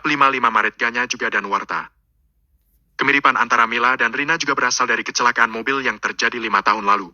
55 Maret Ganya juga dan Warta. Kemiripan antara Mila dan Rina juga berasal dari kecelakaan mobil yang terjadi 5 tahun lalu.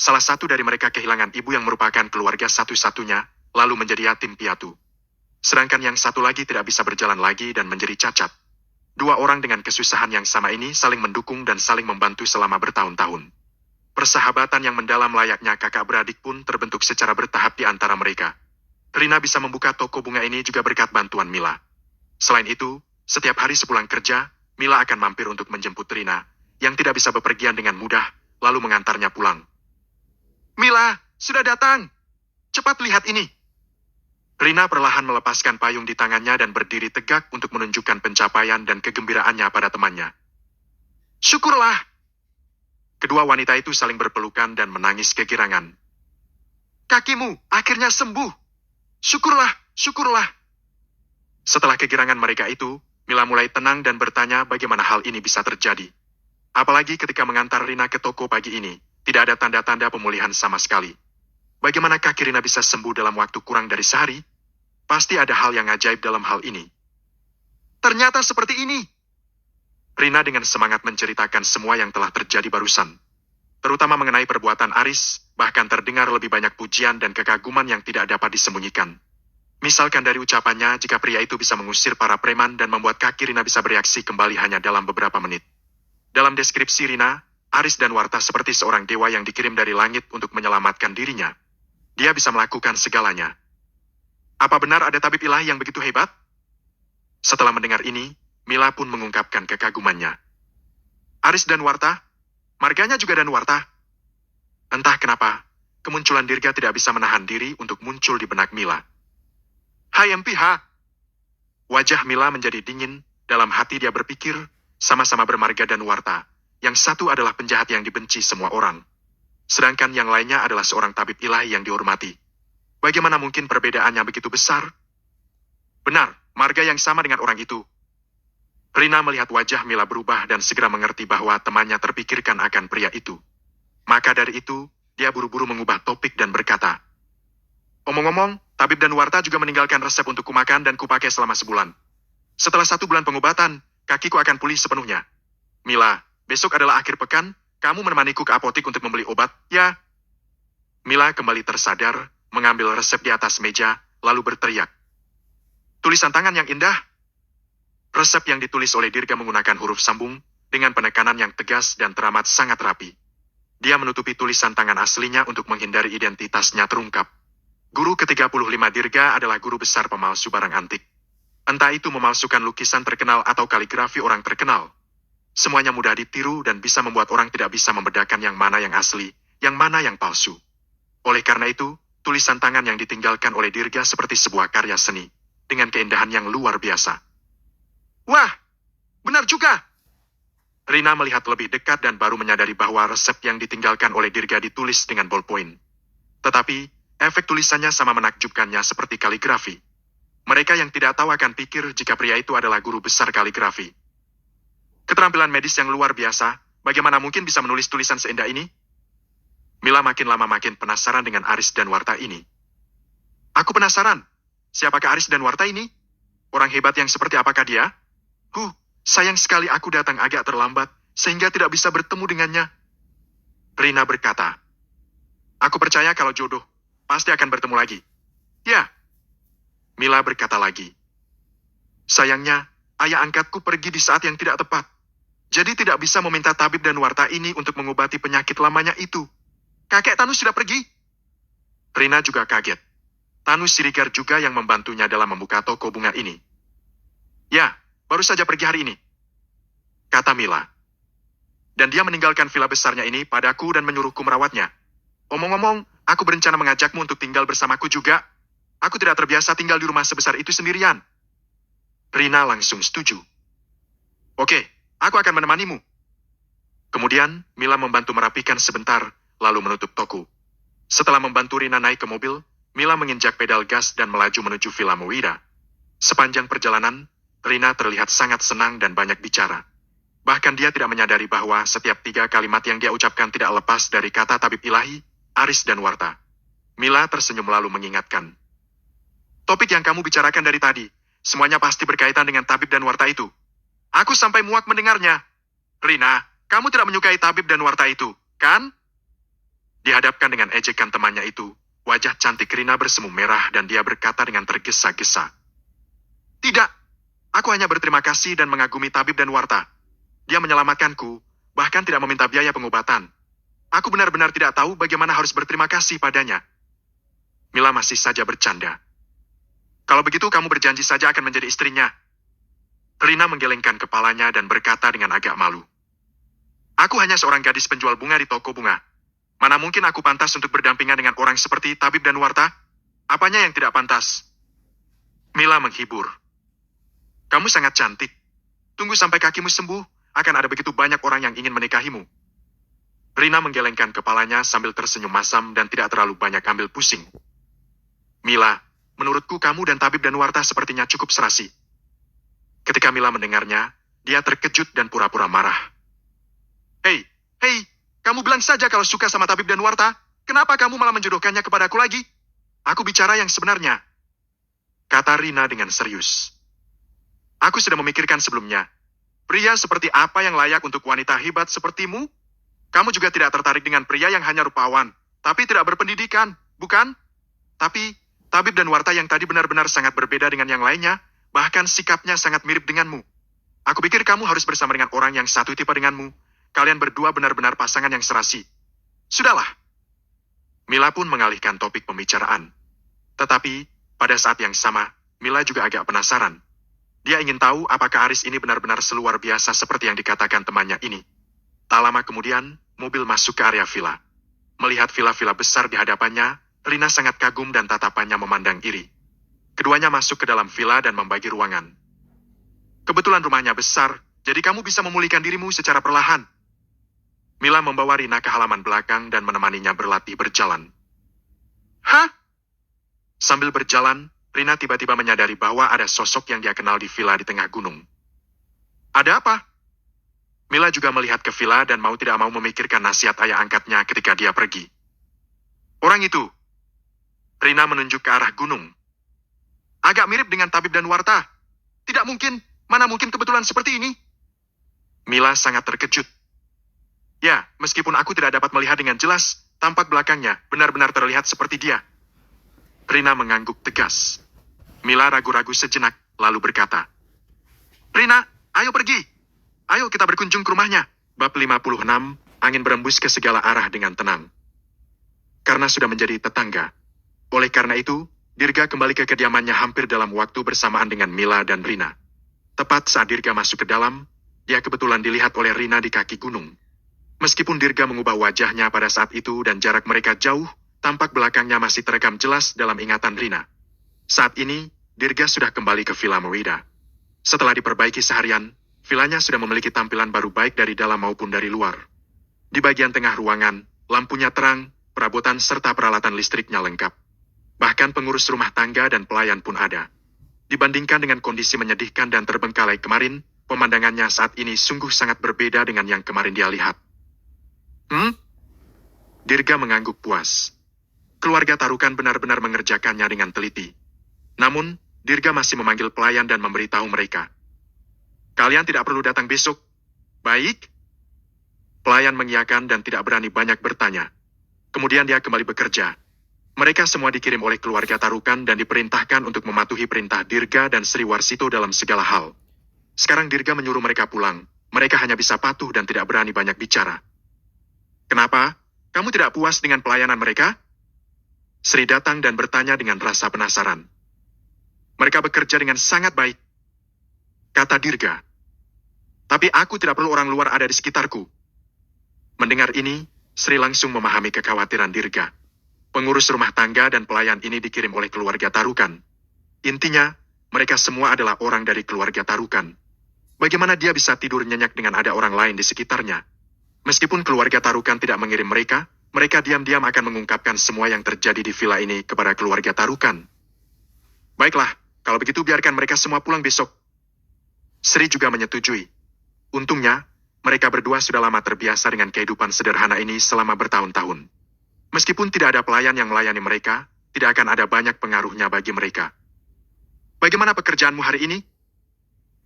Salah satu dari mereka kehilangan ibu yang merupakan keluarga satu-satunya, lalu menjadi yatim piatu. Sedangkan yang satu lagi tidak bisa berjalan lagi dan menjadi cacat. Dua orang dengan kesusahan yang sama ini saling mendukung dan saling membantu selama bertahun-tahun. Persahabatan yang mendalam layaknya kakak beradik pun terbentuk secara bertahap di antara mereka. Rina bisa membuka toko bunga ini juga berkat bantuan Mila. Selain itu, setiap hari sepulang kerja, Mila akan mampir untuk menjemput Rina, yang tidak bisa bepergian dengan mudah, lalu mengantarnya pulang. Mila, sudah datang. Cepat lihat ini. Rina perlahan melepaskan payung di tangannya dan berdiri tegak untuk menunjukkan pencapaian dan kegembiraannya pada temannya. Syukurlah. Kedua wanita itu saling berpelukan dan menangis kegirangan. Kakimu akhirnya sembuh. Syukurlah, syukurlah. Setelah kegirangan mereka itu, Mila mulai tenang dan bertanya bagaimana hal ini bisa terjadi. Apalagi ketika mengantar Rina ke toko pagi ini, tidak ada tanda-tanda pemulihan sama sekali. Bagaimana kaki Rina bisa sembuh dalam waktu kurang dari sehari? Pasti ada hal yang ajaib dalam hal ini. Ternyata seperti ini. Rina dengan semangat menceritakan semua yang telah terjadi barusan. Terutama mengenai perbuatan Aris, bahkan terdengar lebih banyak pujian dan kekaguman yang tidak dapat disembunyikan. Misalkan dari ucapannya jika pria itu bisa mengusir para preman dan membuat kaki Rina bisa bereaksi kembali hanya dalam beberapa menit. Dalam deskripsi Rina, Aris dan Warta seperti seorang dewa yang dikirim dari langit untuk menyelamatkan dirinya. Dia bisa melakukan segalanya. Apa benar ada tabib ilahi yang begitu hebat? Setelah mendengar ini, Mila pun mengungkapkan kekagumannya. Aris dan Warta? Marganya juga dan Warta? Entah kenapa, kemunculan Dirga tidak bisa menahan diri untuk muncul di benak Mila. Hai MPH! Wajah Mila menjadi dingin, dalam hati dia berpikir, sama-sama bermarga dan Warta. Yang satu adalah penjahat yang dibenci semua orang. Sedangkan yang lainnya adalah seorang tabib ilahi yang dihormati. Bagaimana mungkin perbedaannya begitu besar? Benar, marga yang sama dengan orang itu. Rina melihat wajah Mila berubah dan segera mengerti bahwa temannya terpikirkan akan pria itu. Maka dari itu, dia buru-buru mengubah topik dan berkata, Omong-omong, tabib dan Warta juga meninggalkan resep untuk kumakan dan kupakai selama sebulan. Setelah 1 bulan pengobatan, kakiku akan pulih sepenuhnya. Mila, besok adalah akhir pekan, kamu menemaniku ke apotik untuk membeli obat, ya? Mila kembali tersadar, mengambil resep di atas meja, lalu berteriak. Tulisan tangan yang indah. Resep yang ditulis oleh Dirga menggunakan huruf sambung, dengan penekanan yang tegas dan teramat sangat rapi. Dia menutupi tulisan tangan aslinya untuk menghindari identitasnya terungkap. Guru ke-35 Dirga adalah guru besar pemalsu barang antik. Entah itu memalsukan lukisan terkenal atau kaligrafi orang terkenal. Semuanya mudah ditiru dan bisa membuat orang tidak bisa membedakan yang mana yang asli, yang mana yang palsu. Oleh karena itu, tulisan tangan yang ditinggalkan oleh Dirga seperti sebuah karya seni, dengan keindahan yang luar biasa. Wah, benar juga! Rina melihat lebih dekat dan baru menyadari bahwa resep yang ditinggalkan oleh Dirga ditulis dengan ballpoint. Tetapi, efek tulisannya sama menakjubkannya seperti kaligrafi. Mereka yang tidak tahu akan pikir jika pria itu adalah guru besar kaligrafi. Keterampilan medis yang luar biasa, bagaimana mungkin bisa menulis tulisan seindah ini? Mila makin lama makin penasaran dengan Aris dan Warta ini. Aku penasaran, siapakah Aris dan Warta ini? Orang hebat yang seperti apakah dia? Sayang sekali aku datang agak terlambat, sehingga tidak bisa bertemu dengannya. Rina berkata, aku percaya kalau jodoh, pasti akan bertemu lagi. Ya. Mila berkata lagi, sayangnya, ayah angkatku pergi di saat yang tidak tepat. Jadi tidak bisa meminta tabib dan Warta ini untuk mengobati penyakit lamanya itu. Kakek Tanus sudah pergi. Rina juga kaget. Tanus Sirigar juga yang membantunya dalam membuka toko bunga ini. Ya, baru saja pergi hari ini, kata Mila. Dan dia meninggalkan villa besarnya ini padaku dan menyuruhku merawatnya. Omong-omong, aku berencana mengajakmu untuk tinggal bersamaku juga. Aku tidak terbiasa tinggal di rumah sebesar itu sendirian. Rina langsung setuju. Oke, aku akan menemanimu. Kemudian, Mila membantu merapikan sebentar, lalu menutup toko. Setelah membantu Rina naik ke mobil, Mila menginjak pedal gas dan melaju menuju Villa Muwira. Sepanjang perjalanan, Rina terlihat sangat senang dan banyak bicara. Bahkan dia tidak menyadari bahwa setiap 3 kalimat yang dia ucapkan tidak lepas dari kata tabib ilahi, Aris dan Warta. Mila tersenyum lalu mengingatkan. Topik yang kamu bicarakan dari tadi, semuanya pasti berkaitan dengan tabib dan warta itu. Aku sampai muak mendengarnya. Rina, kamu tidak menyukai tabib dan warta itu, kan? Dihadapkan dengan ejekan temannya itu, wajah cantik Rina bersemu merah dan dia berkata dengan tergesa-gesa. Tidak, aku hanya berterima kasih dan mengagumi tabib dan warta. Dia menyelamatkanku, bahkan tidak meminta biaya pengobatan. Aku benar-benar tidak tahu bagaimana harus berterima kasih padanya. Mila masih saja bercanda. Kalau begitu kamu berjanji saja akan menjadi istrinya. Rina menggelengkan kepalanya dan berkata dengan agak malu. Aku hanya seorang gadis penjual bunga di toko bunga. Mana mungkin aku pantas untuk berdampingan dengan orang seperti tabib dan warta? Apanya yang tidak pantas? Mila menghibur. Kamu sangat cantik. Tunggu sampai kakimu sembuh, akan ada begitu banyak orang yang ingin menikahimu. Rina menggelengkan kepalanya sambil tersenyum masam dan tidak terlalu banyak ambil pusing. Mila, menurutku kamu dan tabib dan warta sepertinya cukup serasi. Ketika Mila mendengarnya, dia terkejut dan pura-pura marah. Hei, kamu bilang saja kalau suka sama tabib dan warta, kenapa kamu malah menjodohkannya kepadaku lagi? Aku bicara yang sebenarnya. Kata Rina dengan serius. Aku sudah memikirkan sebelumnya. Pria seperti apa yang layak untuk wanita hebat sepertimu? Kamu juga tidak tertarik dengan pria yang hanya rupawan, tapi tidak berpendidikan, bukan? Tapi, tabib dan warta yang tadi benar-benar sangat berbeda dengan yang lainnya, bahkan sikapnya sangat mirip denganmu. Aku pikir kamu harus bersama dengan orang yang satu tipe denganmu. Kalian berdua benar-benar pasangan yang serasi. Sudahlah. Mila pun mengalihkan topik pembicaraan. Tetapi, pada saat yang sama, Mila juga agak penasaran. Dia ingin tahu apakah Aris ini benar-benar seluar biasa seperti yang dikatakan temannya ini. Tak lama kemudian, mobil masuk ke area villa. Melihat villa-villa besar di hadapannya, Rina sangat kagum dan tatapannya memandang iri. Keduanya masuk ke dalam villa dan membagi ruangan. Kebetulan rumahnya besar, jadi kamu bisa memulihkan dirimu secara perlahan. Mila membawa Rina ke halaman belakang dan menemaninya berlatih berjalan. Hah? Sambil berjalan, Rina tiba-tiba menyadari bahwa ada sosok yang dia kenal di villa di tengah gunung. Ada apa? Mila juga melihat ke villa dan mau tidak mau memikirkan nasihat ayah angkatnya ketika dia pergi. Orang itu. Rina menunjuk ke arah gunung. Agak mirip dengan tabib dan warta. Tidak mungkin, mana mungkin kebetulan seperti ini? Mila sangat terkejut. Ya, meskipun aku tidak dapat melihat dengan jelas, tampak belakangnya benar-benar terlihat seperti dia. Rina mengangguk tegas. Mila ragu-ragu sejenak, lalu berkata, Rina, ayo pergi. Ayo kita berkunjung ke rumahnya. Bab 56, angin berembus ke segala arah dengan tenang. Karena sudah menjadi tetangga. Oleh karena itu, Dirga kembali ke kediamannya hampir dalam waktu bersamaan dengan Mila dan Rina. Tepat saat Dirga masuk ke dalam, dia kebetulan dilihat oleh Rina di kaki gunung. Meskipun Dirga mengubah wajahnya pada saat itu dan jarak mereka jauh, tampak belakangnya masih terekam jelas dalam ingatan Rina. Saat ini, Dirga sudah kembali ke Villa Merida. Setelah diperbaiki seharian, villanya sudah memiliki tampilan baru baik dari dalam maupun dari luar. Di bagian tengah ruangan, lampunya terang, perabotan serta peralatan listriknya lengkap. Bahkan pengurus rumah tangga dan pelayan pun ada. Dibandingkan dengan kondisi menyedihkan dan terbengkalai kemarin, pemandangannya saat ini sungguh sangat berbeda dengan yang kemarin dia lihat. Dirga mengangguk puas. Keluarga Tarukan benar-benar mengerjakannya dengan teliti. Namun, Dirga masih memanggil pelayan dan memberitahu mereka. Kalian tidak perlu datang besok. Baik? Pelayan mengiyakan dan tidak berani banyak bertanya. Kemudian dia kembali bekerja. Mereka semua dikirim oleh keluarga Tarukan dan diperintahkan untuk mematuhi perintah Dirga dan Sri Warsito dalam segala hal. Sekarang Dirga menyuruh mereka pulang. Mereka hanya bisa patuh dan tidak berani banyak bicara. Kenapa? Kamu tidak puas dengan pelayanan mereka? Sri datang dan bertanya dengan rasa penasaran. Mereka bekerja dengan sangat baik, kata Dirga. Tapi aku tidak perlu orang luar ada di sekitarku. Mendengar ini, Sri langsung memahami kekhawatiran Dirga. Pengurus rumah tangga dan pelayan ini dikirim oleh keluarga Tarukan. Intinya, mereka semua adalah orang dari keluarga Tarukan. Bagaimana dia bisa tidur nyenyak dengan ada orang lain di sekitarnya? Meskipun keluarga Tarukan tidak mengirim mereka, mereka diam-diam akan mengungkapkan semua yang terjadi di villa ini kepada keluarga Tarukan. Baiklah, kalau begitu biarkan mereka semua pulang besok. Sri juga menyetujui. Untungnya, mereka berdua sudah lama terbiasa dengan kehidupan sederhana ini selama bertahun-tahun. Meskipun tidak ada pelayan yang melayani mereka, tidak akan ada banyak pengaruhnya bagi mereka. Bagaimana pekerjaanmu hari ini?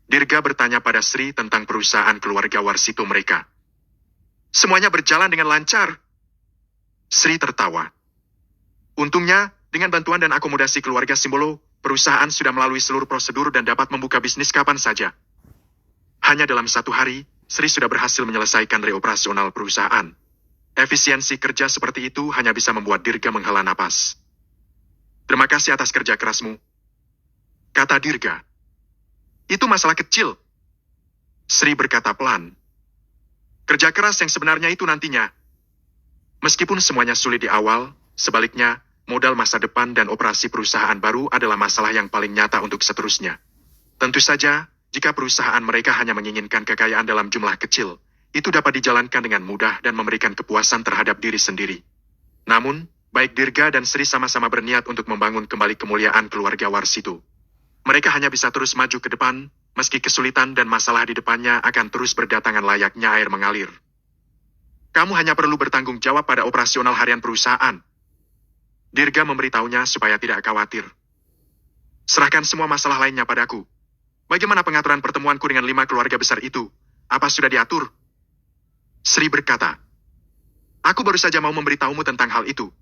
Dirga bertanya pada Sri tentang perusahaan keluarga Warsito mereka. Semuanya berjalan dengan lancar. Sri tertawa. Untungnya, dengan bantuan dan akomodasi keluarga Simbolo, perusahaan sudah melalui seluruh prosedur dan dapat membuka bisnis kapan saja. Hanya dalam 1 hari, Sri sudah berhasil menyelesaikan reoperasional perusahaan. Efisiensi kerja seperti itu hanya bisa membuat Dirga menghela napas. Terima kasih atas kerja kerasmu, kata Dirga. Itu masalah kecil. Sri berkata pelan. Kerja keras yang sebenarnya itu nantinya. Meskipun semuanya sulit di awal, sebaliknya, modal masa depan dan operasi perusahaan baru adalah masalah yang paling nyata untuk seterusnya. Tentu saja, jika perusahaan mereka hanya menginginkan kekayaan dalam jumlah kecil, itu dapat dijalankan dengan mudah dan memberikan kepuasan terhadap diri sendiri. Namun, baik Dirga dan Sri sama-sama berniat untuk membangun kembali kemuliaan keluarga Warsito. Mereka hanya bisa terus maju ke depan, meski kesulitan dan masalah di depannya akan terus berdatangan layaknya air mengalir. Kamu hanya perlu bertanggung jawab pada operasional harian perusahaan. Dirga memberitahunya supaya tidak khawatir. Serahkan semua masalah lainnya padaku. Bagaimana pengaturan pertemuanku dengan 5 keluarga besar itu? Apa sudah diatur? Sri berkata, aku baru saja mau memberitahumu tentang hal itu.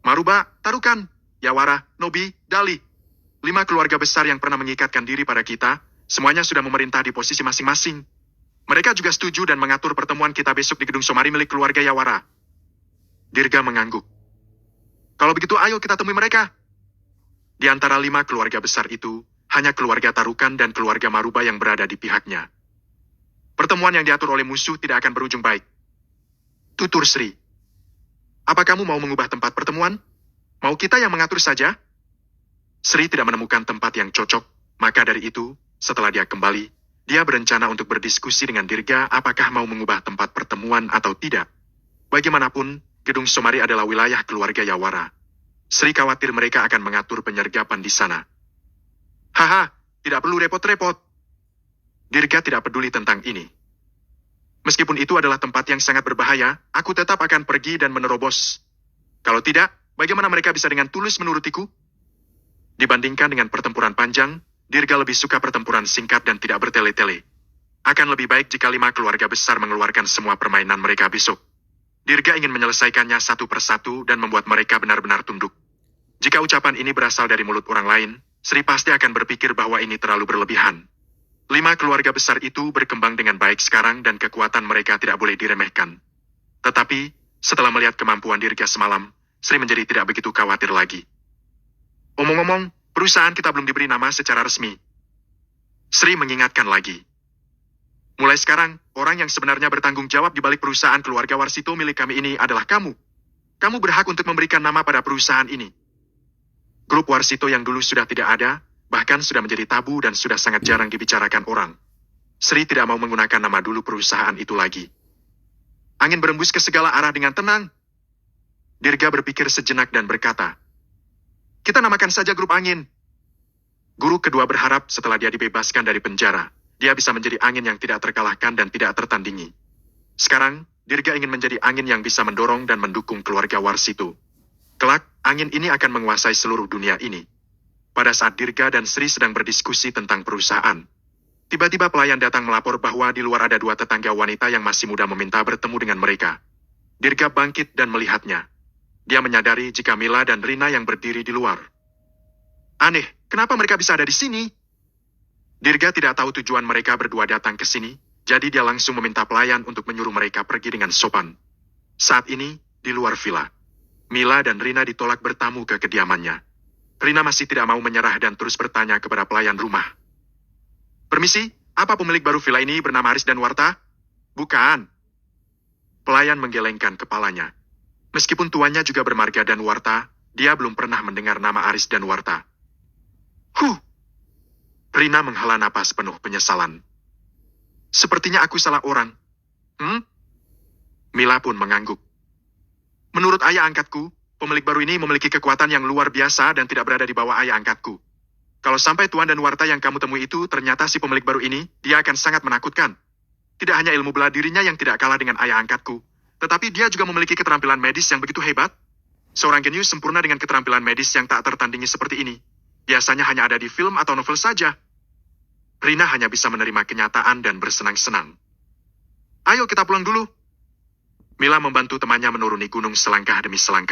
Maruba, Tarukan, Yawara, Nobi, Dali. 5 keluarga besar yang pernah mengikatkan diri pada kita, semuanya sudah memerintah di posisi masing-masing. Mereka juga setuju dan mengatur pertemuan kita besok di gedung Somari milik keluarga Yawara. Dirga mengangguk. Kalau begitu ayo kita temui mereka. Di antara 5 keluarga besar itu, hanya keluarga Tarukan dan keluarga Maruba yang berada di pihaknya. Pertemuan yang diatur oleh musuh tidak akan berujung baik. Tutur Sri. Apa kamu mau mengubah tempat pertemuan? Mau kita yang mengatur saja? Sri tidak menemukan tempat yang cocok, maka dari itu, setelah dia kembali, dia berencana untuk berdiskusi dengan Dirga apakah mau mengubah tempat pertemuan atau tidak. Bagaimanapun, gedung Somari adalah wilayah keluarga Yawara. Sri khawatir mereka akan mengatur penyergapan di sana. Haha, tidak perlu repot-repot. Dirga tidak peduli tentang ini. Meskipun itu adalah tempat yang sangat berbahaya, aku tetap akan pergi dan menerobos. Kalau tidak, bagaimana mereka bisa dengan tulus menurutiku? Dibandingkan dengan pertempuran panjang, Dirga lebih suka pertempuran singkat dan tidak bertele-tele. Akan lebih baik jika 5 keluarga besar mengeluarkan semua permainan mereka besok. Dirga ingin menyelesaikannya satu persatu dan membuat mereka benar-benar tunduk. Jika ucapan ini berasal dari mulut orang lain, Sri pasti akan berpikir bahwa ini terlalu berlebihan. 5 keluarga besar itu berkembang dengan baik sekarang dan kekuatan mereka tidak boleh diremehkan. Tetapi, setelah melihat kemampuan Dirga semalam, Sri menjadi tidak begitu khawatir lagi. Omong-omong, perusahaan kita belum diberi nama secara resmi. Sri mengingatkan lagi. Mulai sekarang, orang yang sebenarnya bertanggung jawab di balik perusahaan keluarga Warsito milik kami ini adalah kamu. Kamu berhak untuk memberikan nama pada perusahaan ini. Grup Warsito yang dulu sudah tidak ada, bahkan sudah menjadi tabu dan sudah sangat jarang dibicarakan orang. Sri tidak mau menggunakan nama dulu perusahaan itu lagi. Angin berembus ke segala arah dengan tenang. Dirga berpikir sejenak dan berkata, kita namakan saja grup angin. Guru kedua berharap setelah dia dibebaskan dari penjara, dia bisa menjadi angin yang tidak terkalahkan dan tidak tertandingi. Sekarang, Dirga ingin menjadi angin yang bisa mendorong dan mendukung keluarga Warsito. Kelak, angin ini akan menguasai seluruh dunia ini. Pada saat Dirga dan Sri sedang berdiskusi tentang perusahaan, tiba-tiba pelayan datang melapor bahwa di luar ada 2 tetangga wanita yang masih muda meminta bertemu dengan mereka. Dirga bangkit dan melihatnya. Dia menyadari jika Mila dan Rina yang berdiri di luar. Aneh, kenapa mereka bisa ada di sini? Dirga tidak tahu tujuan mereka berdua datang ke sini, jadi dia langsung meminta pelayan untuk menyuruh mereka pergi dengan sopan. Saat ini, di luar villa, Mila dan Rina ditolak bertamu ke kediamannya. Rina masih tidak mau menyerah dan terus bertanya kepada pelayan rumah. Permisi, apa pemilik baru villa ini bernama Aris dan Warta? Bukan. Pelayan menggelengkan kepalanya. Meskipun tuannya juga bermarga dan Warta, dia belum pernah mendengar nama Aris dan Warta. Rina menghela napas penuh penyesalan. Sepertinya aku salah orang. Mila pun mengangguk. Menurut ayah angkatku, pemilik baru ini memiliki kekuatan yang luar biasa dan tidak berada di bawah ayah angkatku. Kalau sampai tuan dan Warta yang kamu temui itu ternyata si pemilik baru ini, dia akan sangat menakutkan. Tidak hanya ilmu bela dirinya yang tidak kalah dengan ayah angkatku, tetapi dia juga memiliki keterampilan medis yang begitu hebat. Seorang jenius sempurna dengan keterampilan medis yang tak tertandingi seperti ini. biasanya hanya ada di film atau novel saja. Rina hanya bisa menerima kenyataan dan bersenang-senang. Ayo kita pulang dulu. Mila membantu temannya menuruni gunung selangkah demi selangkah.